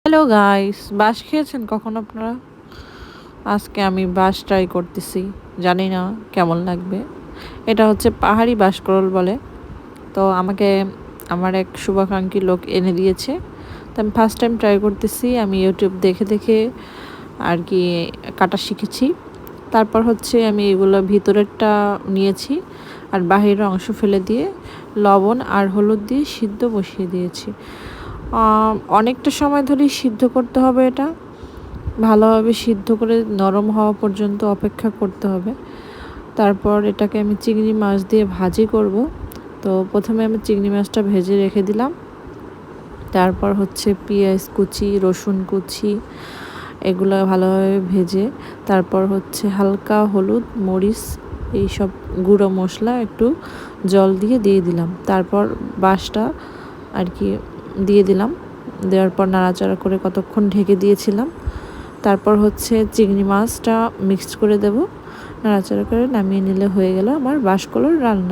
Hello guys, বাঁশ খেয়েছেন কখন আপনারা? আজকে আমি বাঁশ ট্রাই করতেছি, জানি না কেমন লাগবে। এটা হচ্ছে পাহাড়ি বাঁশকরল বলে। তো আমাকে আমার এক শুভাকাঙ্ক্ষী লোক এনে দিয়েছে। তো আমি ফার্স্ট টাইম ট্রাই করতেছি। আমি ইউটিউব দেখে দেখে আর কি কাটা শিখেছি। তারপর হচ্ছে আমি এগুলো ভিতরেরটা নিয়েছি আর বাহিরের অংশ ফেলে দিয়ে লবণ আর হলুদ দিয়ে সিদ্ধ বসিয়ে দিয়েছি। অনেকটা সময় ধরেই সিদ্ধ করতে হবে এটা। ভালোভাবে সিদ্ধ করে নরম হওয়া পর্যন্ত অপেক্ষা করতে হবে। তারপর এটাকে আমি চিংড়ি মাছ দিয়ে ভাজি করব। তো প্রথমে আমি চিংড়ি মাছটা ভেজে রেখে দিলাম। তারপর হচ্ছে পেঁয়াজ কুচি, রসুন কুচি এগুলো ভালোভাবে ভেজে তারপর হচ্ছে হালকা হলুদ, মরিচ এইসব গুঁড়ো মশলা একটু জল দিয়ে দিলাম। তারপর বাঁশটা আর কি দিয়ে দিলাম। দেওয়ার পর নাড়াচাড়া করে কতক্ষণ ঢেকে দিয়েছিলাম। তারপর হচ্ছে চিংড়ি মাছটা মিক্সড করে দেব। নাড়াচাড়া করে নামিয়ে নিলে হয়ে গেল আমার বাঁশকলার রান্না।